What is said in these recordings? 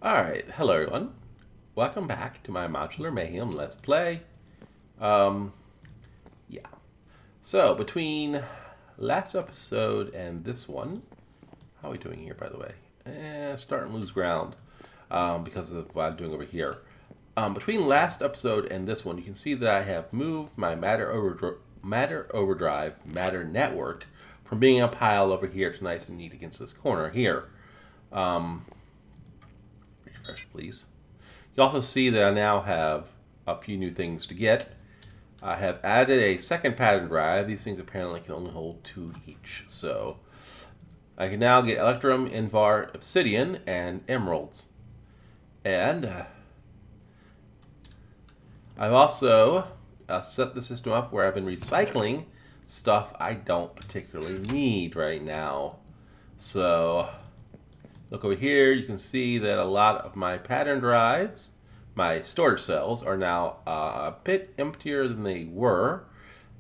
Alright, hello everyone. Welcome back to my Modular Mayhem Let's Play. Um, yeah. So, between last episode and this one, how are we doing here, by the way? Starting to lose ground because of what I'm doing over here. Between last episode and this one, you can see that I have moved my Matter Overdrive Matter Network from being a pile over here to nice and neat against this corner here. Um, Refresh, please. You also see that I now have a few new things to get. I have added a second pattern drive. These things apparently can only hold two each. So I can now get Electrum, Invar, Obsidian, and Emeralds. And I've also set the system up where I've been recycling stuff I don't particularly need right now. So look over here, you can see that a lot of my pattern drives, my storage cells, are now a bit emptier than they were,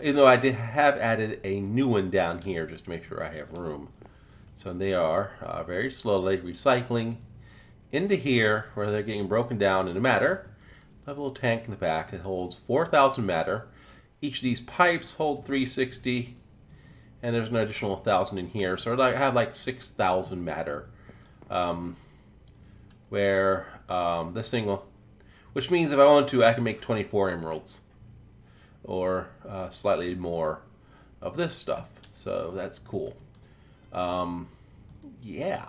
even though I did have added a new one down here just to make sure I have room. So they are very slowly recycling into here where they're getting broken down into matter. I have a little tank in the back that holds 4,000 matter. Each of these pipes hold 360, and there's an additional 1,000 in here. So I have like 6,000 matter. Um, where this thing will, which means if I want to, I can make 24 emeralds or slightly more of this stuff. So that's cool. Yeah.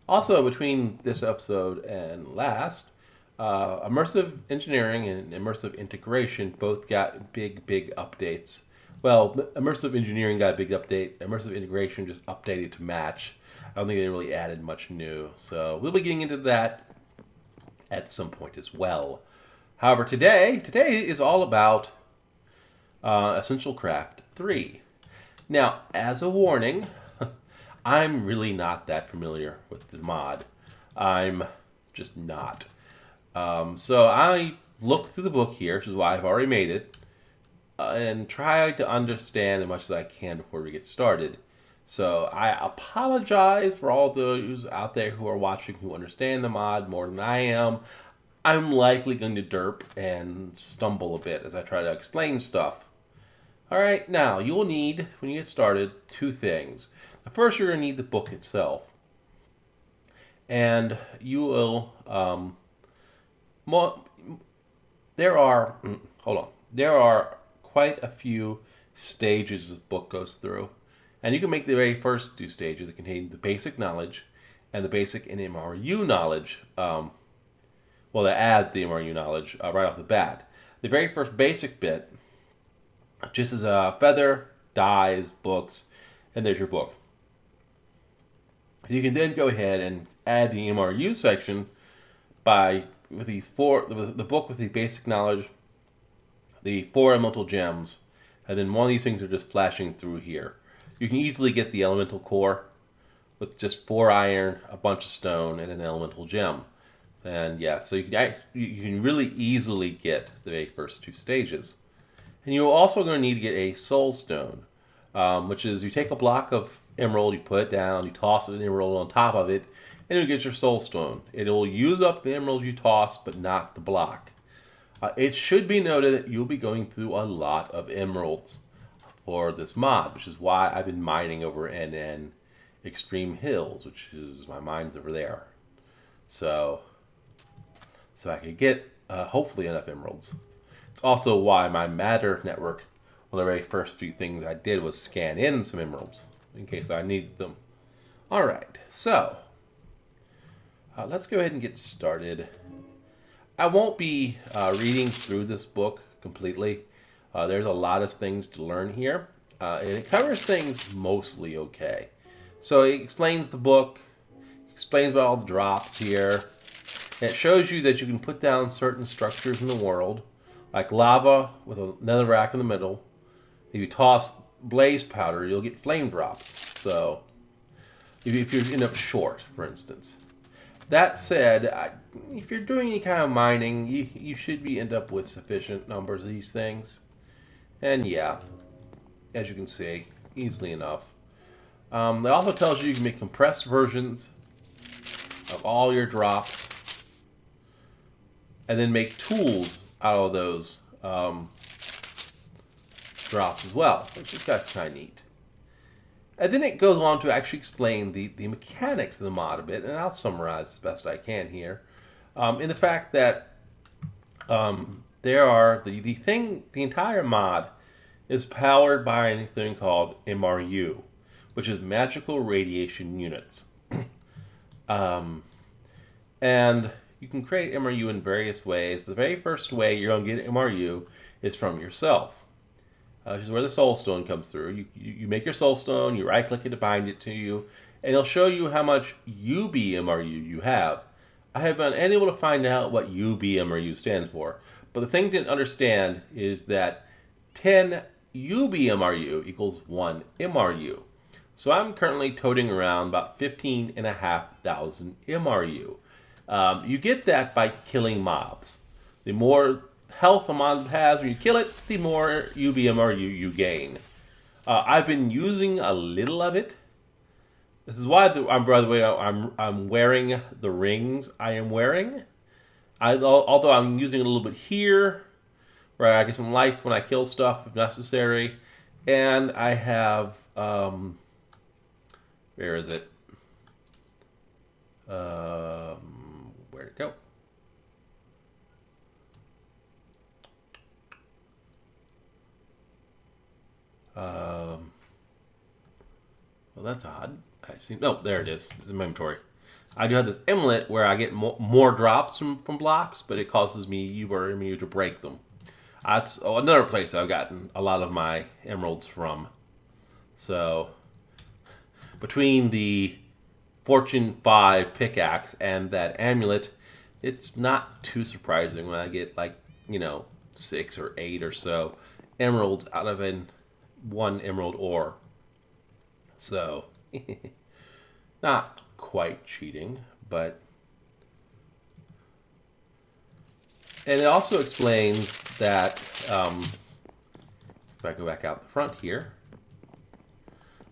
Also, between this episode and last, immersive engineering and immersive integration both got big updates. Well, immersive engineering got a big update. Immersive integration just updated to match. I don't think they really added much new. So we'll be getting into that at some point as well. However, today is all about Essential Craft 3. Now, as a warning, I'm really not that familiar with the mod. I'm just not. So I looked through the book here, which is why I've already made it, and tried to understand as much as I can before we get started. So I apologize for all those out there who are watching who understand the mod more than I am. I'm likely going to derp and stumble a bit as I try to explain stuff. Alright, now you will need, when you get started, two things. The first, you're going to need the book itself. And you will, hold on, there are quite a few stages this book goes through. And you can make the very first two stages that contain the basic knowledge and the basic and MRU knowledge. That add the MRU knowledge right off the bat. The very first basic bit just as a feather, dies, books, and there's your book. You can then go ahead and add the MRU section by with the book with the basic knowledge, the 4 elemental gems, and then one of these things are just flashing through here. You can easily get the elemental core with just 4 iron, a bunch of stone, and an elemental gem. And yeah, so you can really easily get the very first two stages. And you're also going to need to get a soul stone, which is you take a block of emerald, you put it down, you toss an emerald on top of it, and you get your soul stone. It'll use up the emerald you toss, but not the block. It should be noted that you'll be going through a lot of emeralds for this mod, which is why I've been mining over NN Extreme Hills, which is my mines over there. So I could get hopefully enough emeralds. It's also why my matter network, one of the very first few things I did was scan in some emeralds in case I needed them. Alright, so let's go ahead and get started. I won't be reading through this book completely. There's a lot of things to learn here, and it covers things mostly okay. So it explains the book, explains about all the drops here, and it shows you that you can put down certain structures in the world, like lava with a netherrack in the middle. If you toss blaze powder, you'll get flame drops. So, if you end up short, for instance. That said, if you're doing any kind of mining, you should end up with sufficient numbers of these things. And yeah, as you can see, easily enough. It also tells you can make compressed versions of all your drops, and then make tools out of those drops as well, which is kind of neat. And then it goes on to actually explain the mechanics of the mod a bit, and I'll summarize as best I can here. In the fact that there are the entire mod is powered by anything called MRU, which is magical radiation units. And you can create MRU in various ways, but the very first way you're going to get MRU is from yourself. Which is where the soul stone comes through. You make your soul stone, you right click it to bind it to you, and it'll show you how much UBMRU you have. I have been unable to find out what UBMRU stands for, but the thing to understand is that 10 UBMRU equals 1 MRU. So I'm currently toting around about 15,500 MRU. You get that by killing mobs. The more health a mob has when you kill it, the more UBMRU you gain. I've been using a little of it. This is why, by the way, I'm wearing the rings I am wearing. Although I'm using a little bit here, where I get some life when I kill stuff if necessary. And I have, where is it? Where'd it go? Well, that's odd. I see. No, there it is. It's in my inventory. I do have this emelet where I get more drops from blocks, but it causes me to break them. That's another place I've gotten a lot of my emeralds from. So, between the Fortune 5 pickaxe and that amulet, it's not too surprising when I get 6 or 8 or so emeralds out of one emerald ore. So, not quite cheating, but... And it also explains that, if I go back out the front here,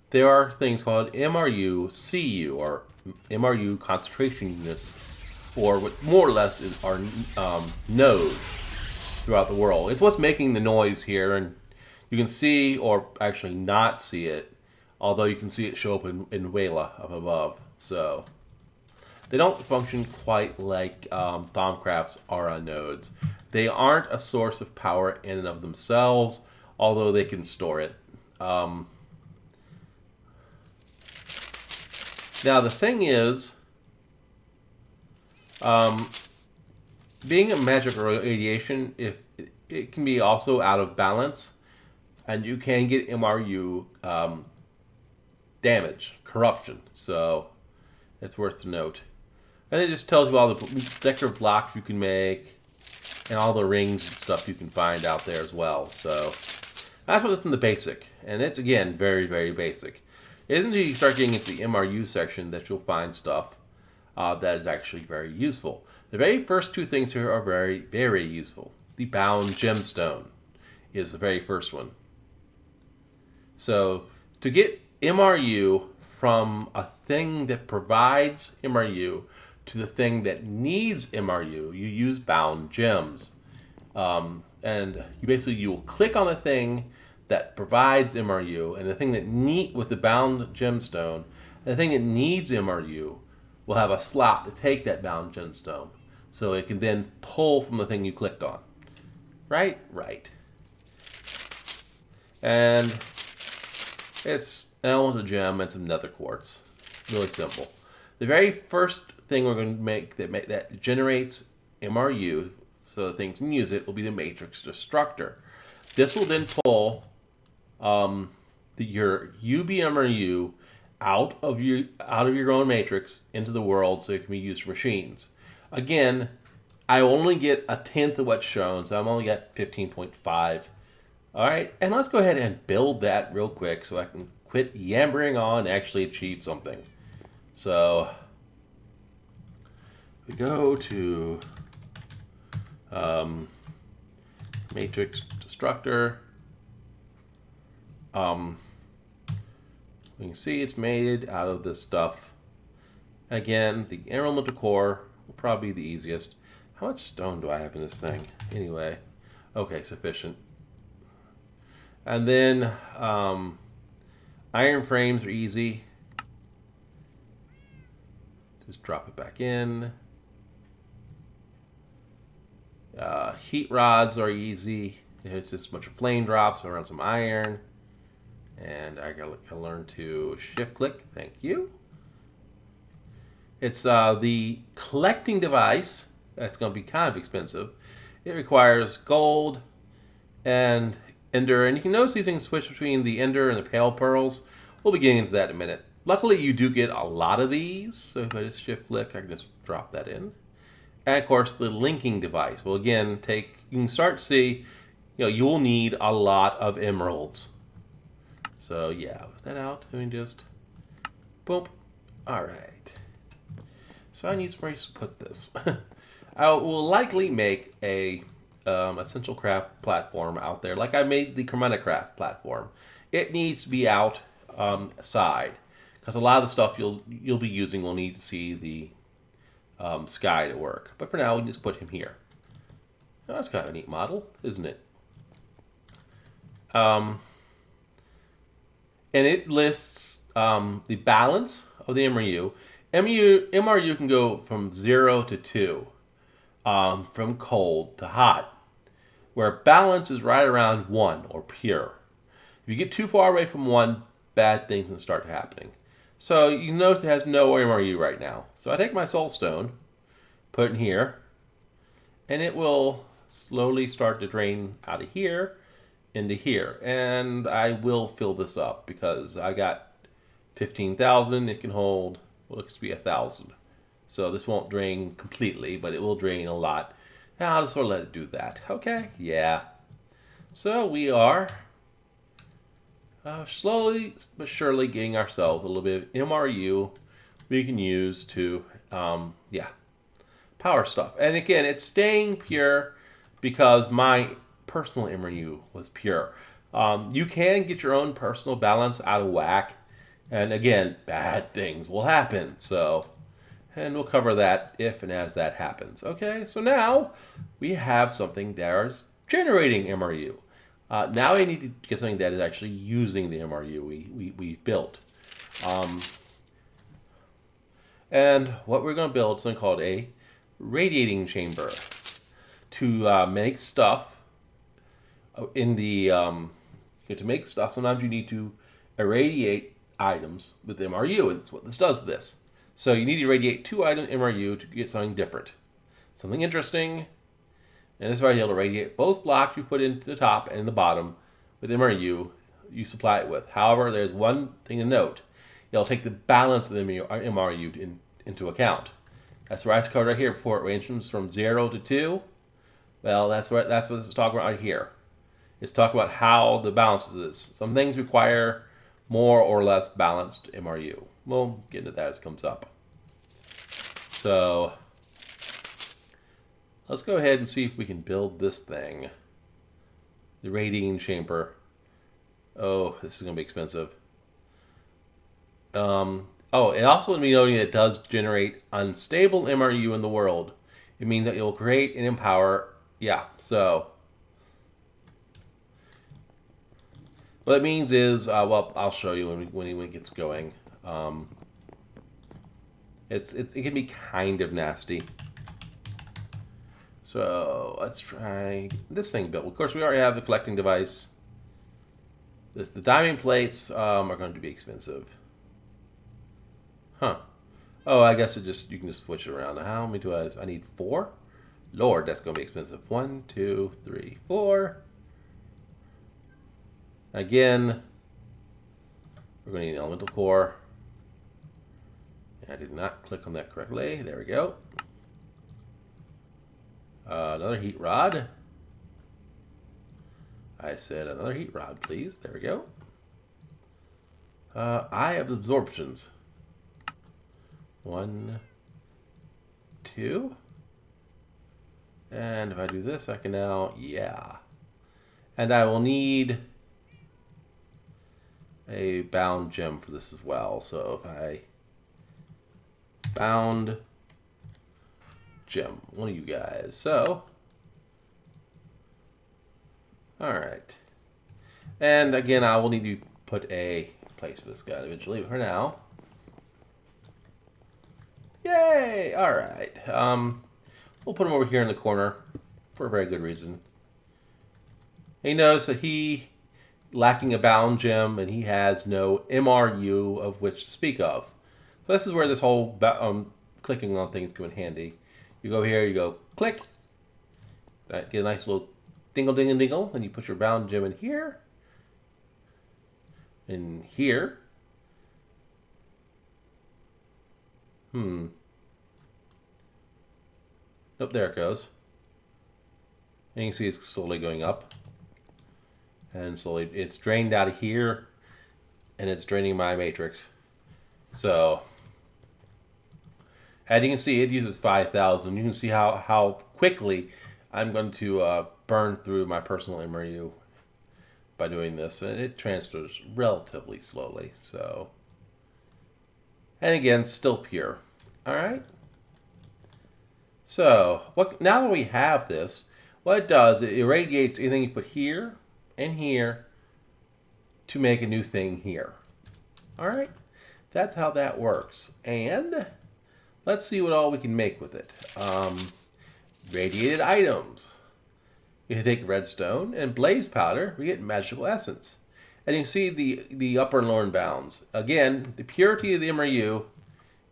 there are things called MRU-CU, or MRU concentration units, or what more or less are nodes throughout the world. It's what's making the noise here, and you can see, or actually not see it, although you can see it show up in Wela up above. So they don't function quite like Thaumcraft's aura nodes. They aren't a source of power in and of themselves, although they can store it. Now the thing is, being a magic radiation, if it can be also out of balance, and you can get MRU damage, corruption. So it's worth to note. And it just tells you all the decorative blocks you can make and all the rings and stuff you can find out there as well. So that's what's in the basic. And it's, again, very, very basic. It isn't until you start getting into the MRU section that you'll find stuff that is actually very useful. The very first two things here are very, very useful. The bound gemstone is the very first one. So to get MRU from a thing that provides MRU to the thing that needs MRU, you use bound gems. And you will click on the thing that provides MRU, and the thing that with the bound gemstone, and the thing that needs MRU will have a slot to take that bound gemstone. So it can then pull from the thing you clicked on. Right? Right. And it's an element of gem and some nether quartz. Really simple. The very first thing we're going to make that generates MRU so that things can use it will be the matrix destructor. This will then pull your UBMRU out of your own matrix into the world so it can be used for machines. Again, I only get a tenth of what's shown, so I'm only at 15.5. Alright, and let's go ahead and build that real quick so I can quit yammering on and actually achieve something. So, we go to matrix destructor. You can see it's made out of this stuff. Again, the elemental core will probably be the easiest. How much stone do I have in this thing? Anyway, okay, sufficient. And then iron frames are easy. Just drop it back in. Heat rods are easy. It's just a bunch of flame drops around some iron. And I gotta learn to shift click. Thank you. It's the collecting device. That's going to be kind of expensive. It requires gold and ender. And you can notice these things switch between the ender and the pale pearls. We'll be getting into that in a minute. Luckily, you do get a lot of these. So if I just shift click, I can just drop that in. And of course, the linking device will again you can start to see, you'll need a lot of emeralds. So yeah, put that out. Let me just, boom. All right. So I need some place to put this. I will likely make a essential craft platform out there, like I made the Chromatic Craft platform. It needs to be outside, because a lot of the stuff you'll be using will need to see the sky to work. But for now, we can just put him here. Oh, that's kind of a neat model, isn't it? And it lists the balance of the MRU. MRU can go from 0 to 2, from cold to hot, where balance is right around 1, or pure. If you get too far away from 1, bad things can start happening. So you can notice it has no MRU right now. So I take my soul stone, put it in here, and it will slowly start to drain out of here into here. And I will fill this up because I got 15,000. It can hold, well, it could be 1,000. So this won't drain completely, but it will drain a lot. And I'll just sort of let it do that. Okay, yeah. So we are slowly but surely getting ourselves a little bit of MRU we can use to, power stuff. And again, it's staying pure because my personal MRU was pure. You can get your own personal balance out of whack. And again, bad things will happen. And we'll cover that if and as that happens. Okay, so now we have something that is generating MRU. Now we need to get something that is actually using the MRU we built. And what we're going to build is something called a radiating chamber to make stuff in the to make stuff. Sometimes you need to irradiate items with MRU, and that's what this does. So you need to irradiate 2 items MRU to get something different, something interesting. And this is why you'll irradiate both blocks you put into the top and the bottom with MRU you supply it with. However, there's one thing to note. It'll take the balance of the MRU into account. That's where I covered right here before. It ranges from 0 to 2. Well, that's what this is talking about right here. It's talking about how the balance is. Some things require more or less balanced MRU. We'll get into that as it comes up. So let's go ahead and see if we can build this thing. The radiating chamber. Oh, this is going to be expensive. It also let me noting that it does generate unstable MRU in the world. It means that you'll create and empower. Yeah, so what it means is, I'll show you when it gets going. It can be kind of nasty. So let's try this thing built. Of course, we already have the collecting device. The diamond plates are going to be expensive. Huh. Oh, I guess you can just switch it around. How many do I need? 4? Lord, that's going to be expensive. 1, 2, 3, 4. Again, we're going to need an elemental core. I did not click on that correctly. There we go. Another heat rod. I said another heat rod, please. There we go. Eye of absorptions. 1, 2. And if I do this, I can now, yeah. And I will need a bound gem for this as well. So if I bound gem, one of you guys. So, all right. And again, I will need to put a place for this guy eventually. But for now, yay! All right. We'll put him over here in the corner for a very good reason. He knows that he lacking a bound gem, and he has no MRU of which to speak of. So this is where this whole clicking on things come in handy. You go here, you go click, get a nice little dingle, dingle, dingle, and you put your bound gem in here, in here. Nope, there it goes. And you can see it's slowly going up. And slowly, it's drained out of here, and it's draining my matrix. So, as you can see, it uses 5,000. You can see how quickly I'm going to burn through my personal MRU by doing this. And it transfers relatively slowly. So, and again, still pure. All right. So, now that we have this, what it does, it irradiates anything you put here and here to make a new thing here. All right, that's how that works. And let's see what all we can make with it. Radiated items. You can take redstone and blaze powder. We get magical essence. And you can see the upper and lower bounds. Again, the purity of the MRU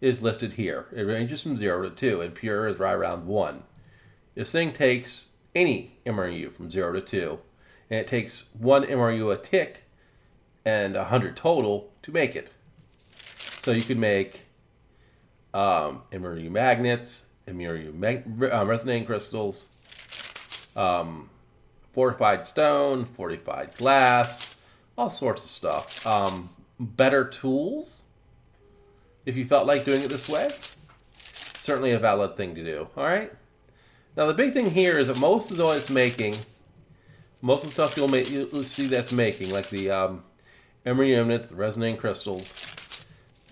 is listed here. It ranges from 0 to 2, and pure is right around 1. This thing takes any MRU from 0 to 2, and it takes 1 MRU a tick and 100 total to make it. So you could make MRU magnets, MRU resonating crystals, fortified stone, fortified glass, all sorts of stuff. Better tools, if you felt like doing it this way. Certainly a valid thing to do. All right. Now the big thing here is that most of what it's making, most of the stuff you'll see that's making, like the emery units, the resonating crystals,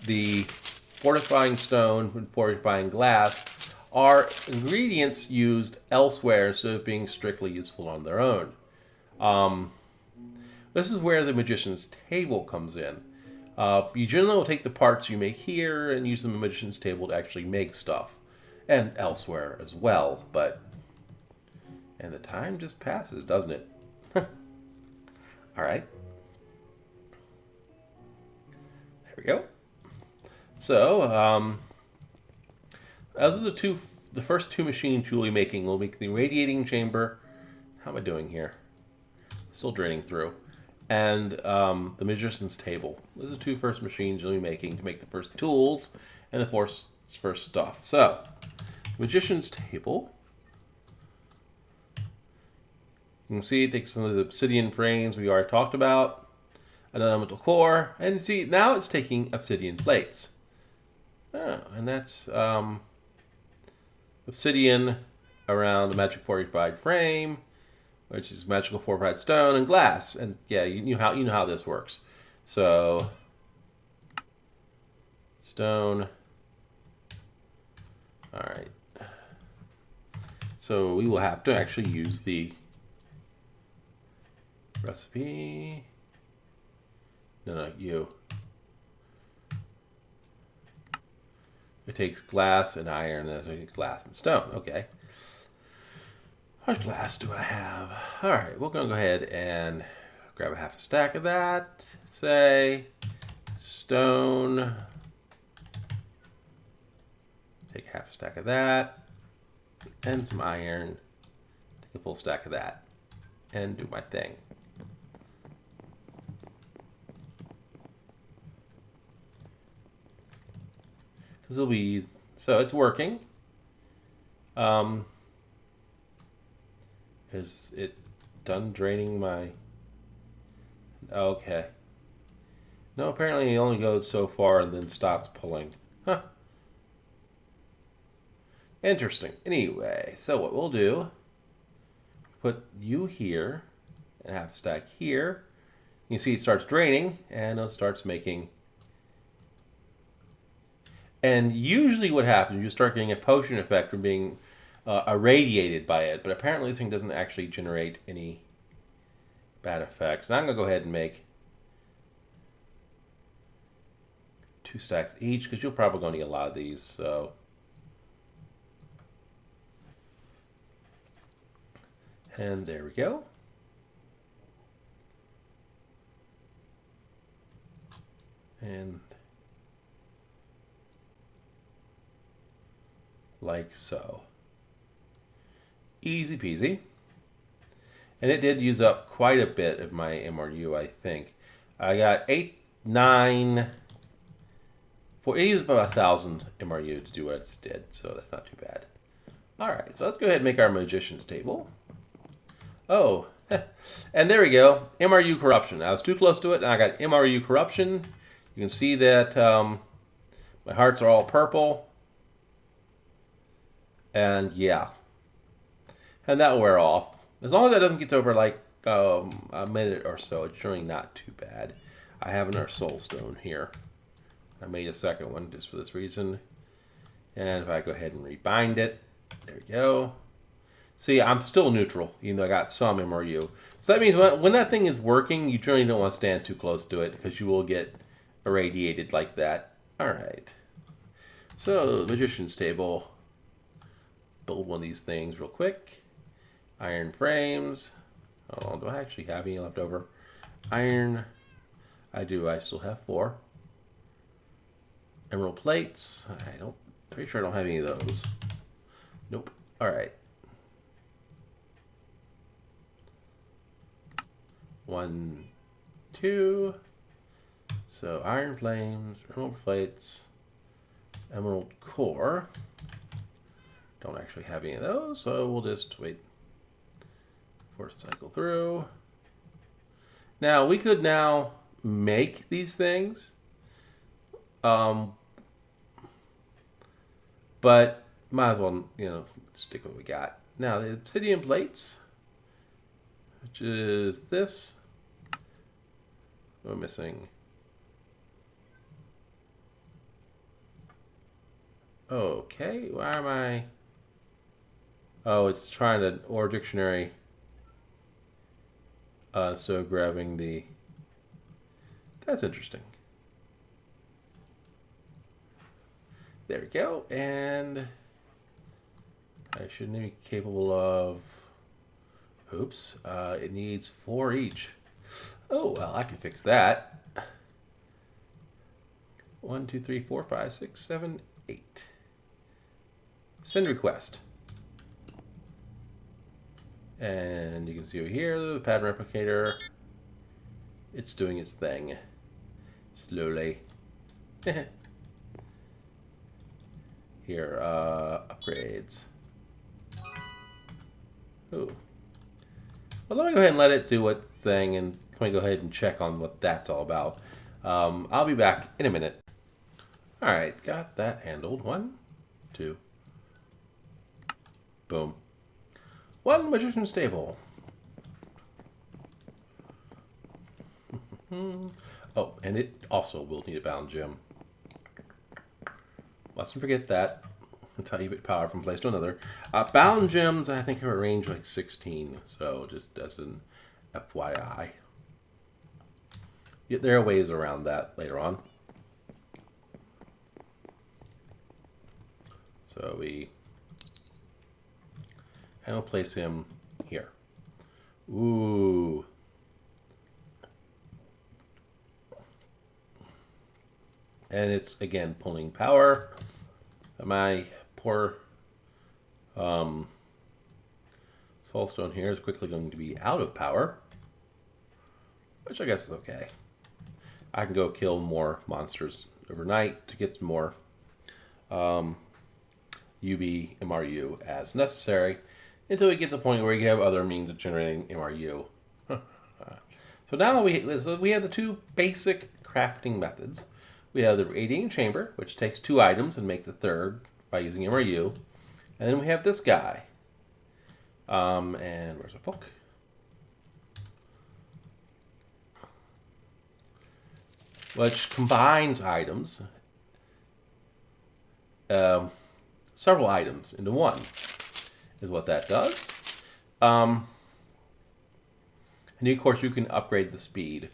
the fortifying stone and fortifying glass, are ingredients used elsewhere instead of being strictly useful on their own. This is where the magician's table comes in. You generally will take the parts you make here and use the magician's table to actually make stuff. And elsewhere as well, and the time just passes, doesn't it? Alright. There we go. So, those are the first two machines you'll be making. We'll make the radiating chamber. How am I doing here? Still draining through. And the magician's table. Those are the two first machines you'll be making to make the first tools and the first stuff. So, magician's table. You can see it takes some of the obsidian frames we already talked about, an elemental core, and see now it's taking obsidian plates. Oh, and that's obsidian around a magic fortified frame, which is magical fortified stone and glass. And yeah, you know how this works. So stone. All right. So we will have to actually use the recipe. No, you. It takes glass and iron, and it takes glass and stone. Okay. How much glass do I have? All right, we're going to go ahead and grab a half a stack of that. Say, stone. Take half a stack of that. And some iron. Take a full stack of that. And do my thing. This will be, so it's working. Is it done draining my, okay. No, apparently it only goes so far and then stops pulling. Huh. Interesting. Anyway, so what we'll do, put you here, and half stack here, You see it starts draining, and it starts making. And usually what happens, you start getting a potion effect from being irradiated by it, but apparently this thing doesn't actually generate any bad effects. Now I'm going to go ahead and make 2 stacks each, because you're probably going to need a lot of these, so... And there we go. And like so. Easy peasy. And it did use up quite a bit of my MRU, I think. I got 8, 9... It used about 1,000 MRU to do what it just did, so that's not too bad. Alright, so let's go ahead and make our Magician's table. Oh, and there we go. MRU corruption. I was too close to it, and I got MRU corruption. You can see that my hearts are all purple. And yeah. And that'll wear off. As long as that doesn't get over like a minute or so, it's really not too bad. I have another soul stone here. I made a second one just for this reason. And if I go ahead and rebind it, there we go. See, I'm still neutral, even though I got some MRU. So that means when that thing is working, you generally don't want to stand too close to it, because you will get irradiated like that. Alright. So, Magician's table. Build one of these things real quick. Iron frames. Oh, do I actually have any left over? Iron. I do. I still have 4. Emerald plates. Pretty sure I don't have any of those. Nope. Alright. 1, 2. So iron flames, emerald plates, emerald core. Don't actually have any of those, so we'll just wait for it to cycle through. Now we could now make these things, but might as well, stick with what we got. Now the obsidian plates, which is this. We're missing. Okay, why am I? Oh, it's trying to or dictionary. So grabbing the. That's interesting. There we go, and I shouldn't be capable of. Oops, it needs 4 each. Oh, well, I can fix that. 1, 2, 3, 4, 5, 6, 7, 8. Send request. And you can see over here, the pattern replicator. It's doing its thing. Slowly. Here, upgrades. Ooh. Well, let me go ahead and let it do its thing, and let me go ahead and check on what that's all about. I'll be back in a minute. Alright, got that handled. 1, 2. Boom. 1 Magician's table. Oh, and it also will need a bound gem. Mustn't forget that. That's how you get power from place to another. Bound gems, I think, are a range like 16. So just as an FYI. Yet there are ways around that later on. So and we'll place him here. Ooh. And it's, again, pulling power. My poor soulstone here is quickly going to be out of power. Which I guess is okay. I can go kill more monsters overnight to get some more UB MRU as necessary, until we get to the point where we have other means of generating MRU. So now we have the 2 basic crafting methods. We have the radiating chamber, which takes 2 items and makes the 3rd by using MRU. And then we have this guy. And where's our book? which combines items, several items into one, is what that does. And of course, you can upgrade the speed.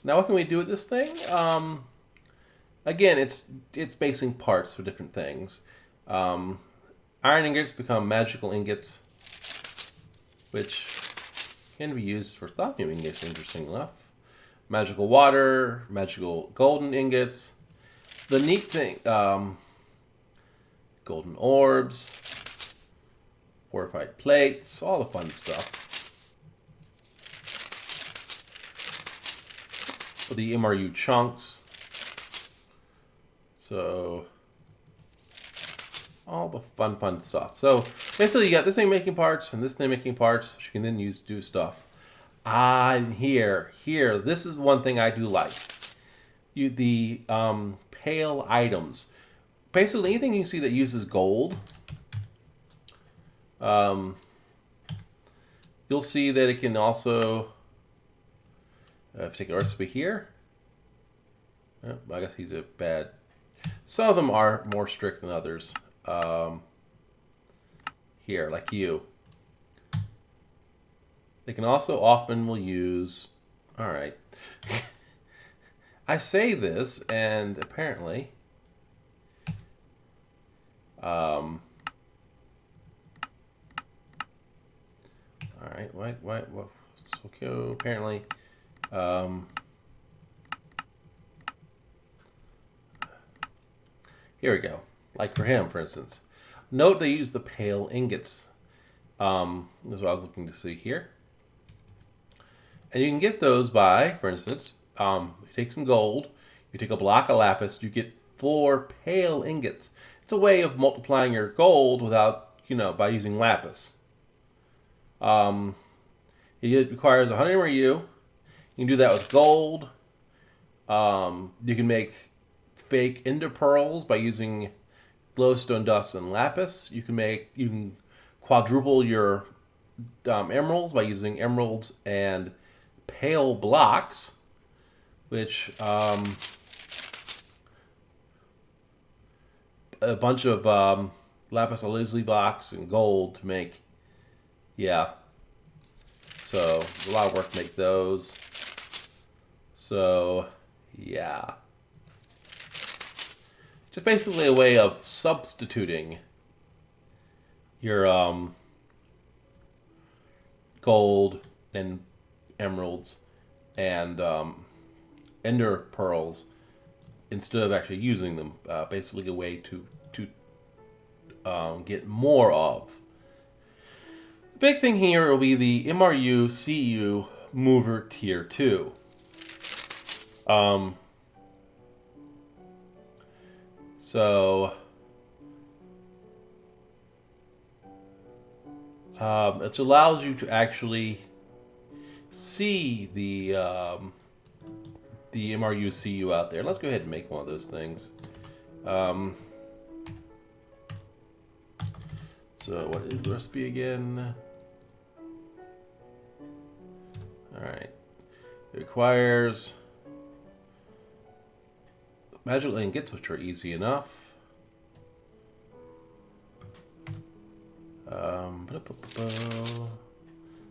Now, what can we do with this thing? Again, it's basing parts for different things. Iron ingots become magical ingots, which can be used for thaumium ingots, interesting enough. Magical water, magical golden ingots. The neat thing, golden orbs, fortified plates, all the fun stuff. The MRU chunks. So, all the fun stuff. So, basically you got this thing making parts and this thing making parts, which you can then use to do stuff. And here, this is one thing I do like. The pale items. Basically, anything you see that uses gold, you'll see that it can also, take a recipe here. Oh, I guess he's a bad. Some of them are more strict than others. Here, like you. They can also often will use. All right. I say this, and apparently, all right. What? Okay. Apparently, here we go. Like for him, for instance. Note they use the pale ingots. That's what I was looking to see here. And you can get those by, for instance, you take some gold, you take a block of lapis, you get 4 pale ingots. It's a way of multiplying your gold without, by using lapis. It requires 100 MRU. You can do that with gold. You can make fake ender pearls by using glowstone dust and lapis. You can quadruple your emeralds by using emeralds and pale blocks, which a bunch of lapis lazuli blocks and gold to make. Yeah. So a lot of work to make those. So yeah. Just basically a way of substituting your gold and emeralds and ender pearls instead of actually using them. Basically a way to get more of. The big thing here will be the MRU CU mover tier 2. So it allows you to actually see the MRU CU out there. Let's go ahead and make one of those things. So what is the recipe again? Alright. It requires magical ingots, which are easy enough.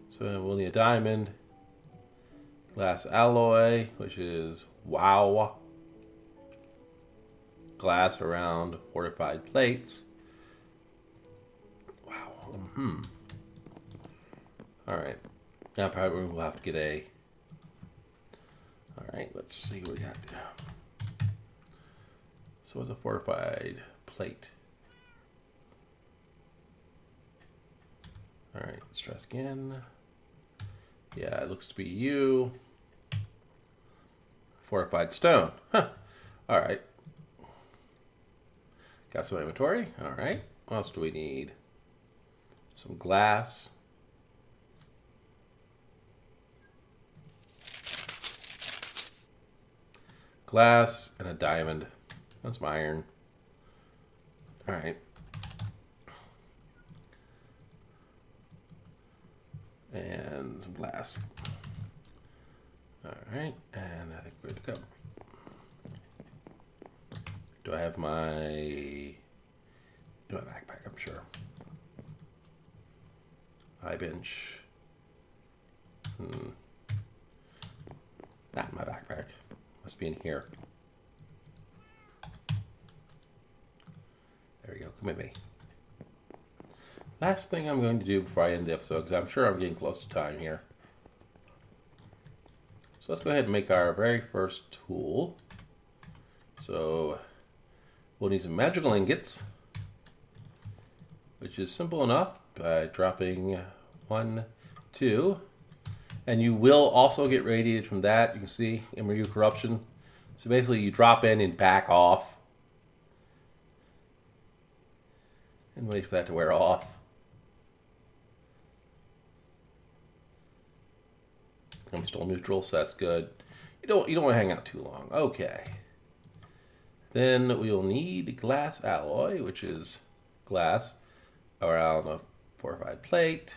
So we'll need a diamond, glass alloy, which is wow, glass around fortified plates. Wow. All right. Now probably we'll have to get a. All right. Let's see what we got now. So it's a fortified plate. All right. Let's try this again. Yeah, it looks to be you. Fortified stone. Huh. All right. Got some inventory. All right. What else do we need? Some glass. Glass and a diamond. That's my iron. All right. And some glass. All right, and I think we're good to go. Do I have my backpack? I'm sure. High bench. Not in my backpack. Must be in here. There we go. Come with me. Last thing I'm going to do before I end the episode, because I'm sure I'm getting close to time here. So let's go ahead and make our very first tool. So we'll need some magical ingots, which is simple enough by dropping 1, 2. And you will also get radiated from that. You can see MRU corruption. So basically you drop in and back off. And wait for that to wear off. I'm still neutral, so that's good. You don't want to hang out too long. Okay. Then we'll need glass alloy, which is glass around a fortified plate.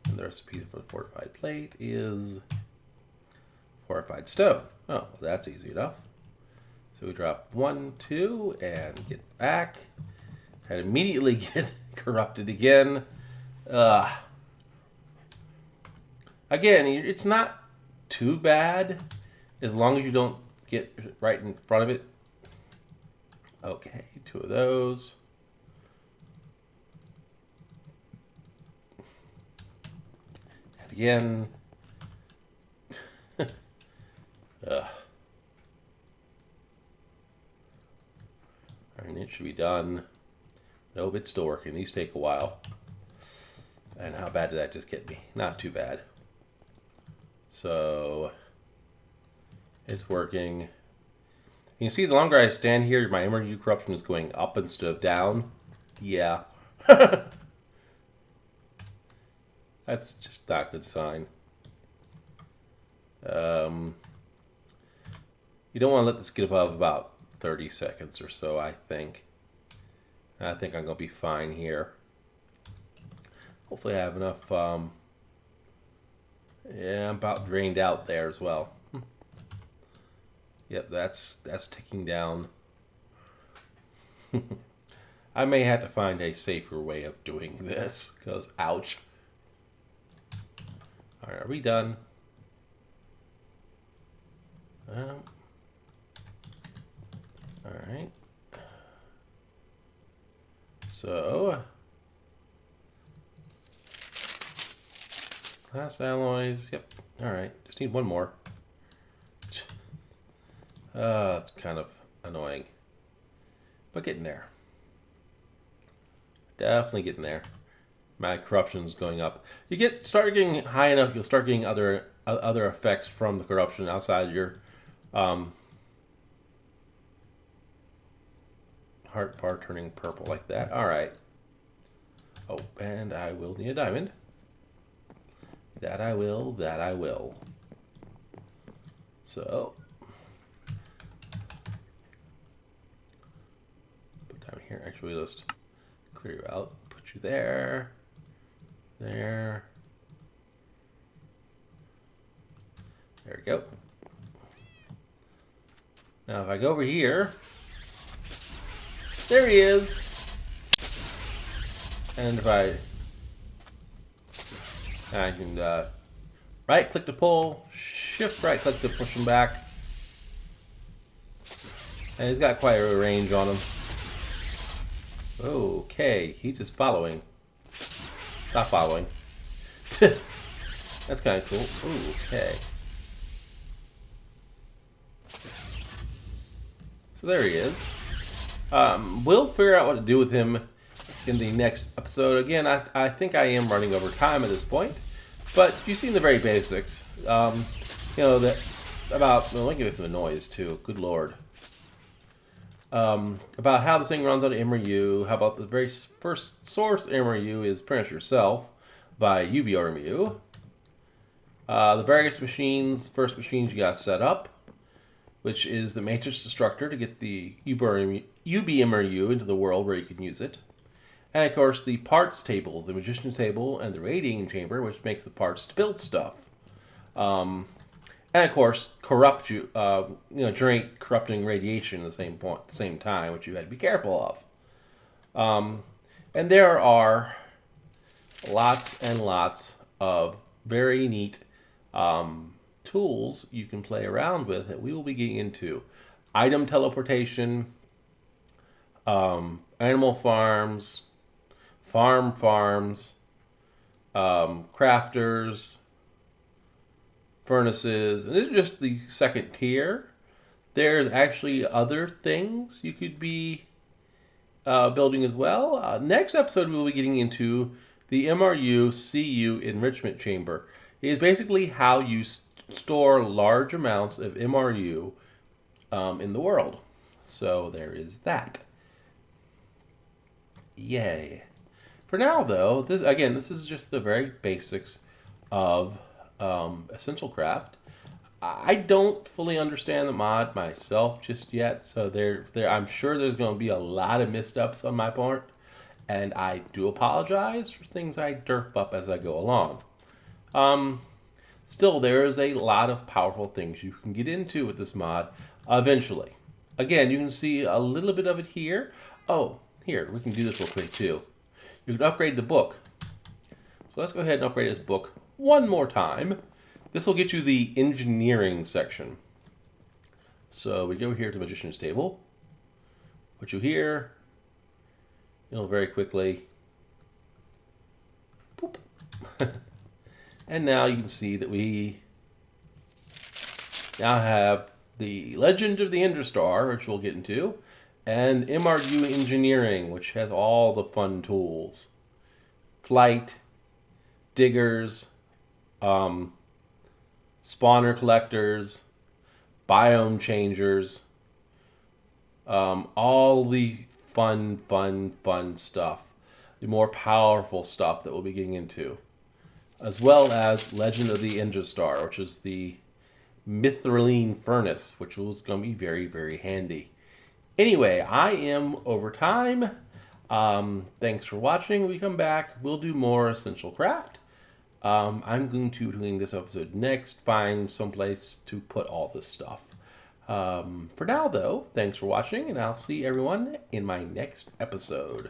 And the recipe for the fortified plate is fortified stone. Oh, well, that's easy enough. So we drop 1, 2, and get back. And immediately get corrupted again. Again, it's not too bad as long as you don't get right in front of it. Okay, 2 of those. And again. And it should be done. Nope, it's still working. These take a while. And how bad did that just get me? Not too bad. So it's working. You can see the longer I stand here, my MRU corruption is going up instead of down. Yeah. That's just not a good sign. You don't want to let this get above about 30 seconds or so, I think. I think I'm going to be fine here. Hopefully I have enough... yeah, I'm about drained out there as well. Yep, that's ticking down. I may have to find a safer way of doing this, because ouch. Alright, are we done? Alright. So... glass alloys, yep. Alright, just need one more. It's kind of annoying. But getting there. Definitely getting there. My corruption's going up. Start getting high enough, you'll start getting other effects from the corruption outside your heart bar turning purple like that. Alright. Oh, and I will need a diamond. That I will. So, put down here. Actually, let's clear you out. Put you there. There. There we go. Now, if I go over here, there he is. And if I can right click to pull, shift right click to push him back. And he's got quite a range on him. Okay, he's just following. Stop following. That's kind of cool. Okay. So there he is. We'll figure out what to do with him in the next episode. Again, I think I am running over time at this point. But you've seen the very basics. You know, that about... well, let me give it the noise, too. Good lord. About how this thing runs on MRU. How about the very first source MRU is pretty much yourself by UBMRU. The various machines, first machines you got set up, which is the matrix destructor to get the UBMRU into the world where you can use it. And of course the parts table, the magician's table, and the radiating chamber, which makes the parts to build stuff. and of course corrupt you, generate corrupting radiation at the same time, which you had to be careful of. And there are lots and lots of very neat tools you can play around with that we will be getting into. Item teleportation, animal farms, farms, crafters, furnaces, and this is just the second tier. There's actually other things you could be building as well. Next episode, we will be getting into the MRU CU enrichment chamber. It is basically how you store large amounts of MRU in the world. So there is that. Yay. For now, though, this is just the very basics of Essential Craft. I don't fully understand the mod myself just yet, so I'm sure there's going to be a lot of missteps on my part, and I do apologize for things I derp up as I go along. Still, there is a lot of powerful things you can get into with this mod eventually. Again, you can see a little bit of it here. Oh, here, we can do this real quick too. You can upgrade the book. So let's go ahead and upgrade this book one more time. This will get you the engineering section. So we go here to Magician's Table. Put you here. Very quickly. Boop. And now you can see that we now have the Legend of the Ender Star, which we'll get into, and MRU Engineering, which has all the fun tools. Flight, diggers, spawner collectors, biome changers, all the fun stuff. The more powerful stuff that we'll be getting into. As well as Legend of the Ender Star, which is the Mithrylene Furnace, which was going to be very, very handy. Anyway, I am over time. Thanks for watching. When we come back, we'll do more Essential Craft. I'm going to, doing this episode next, find someplace to put all this stuff. For now, though, thanks for watching, and I'll see everyone in my next episode.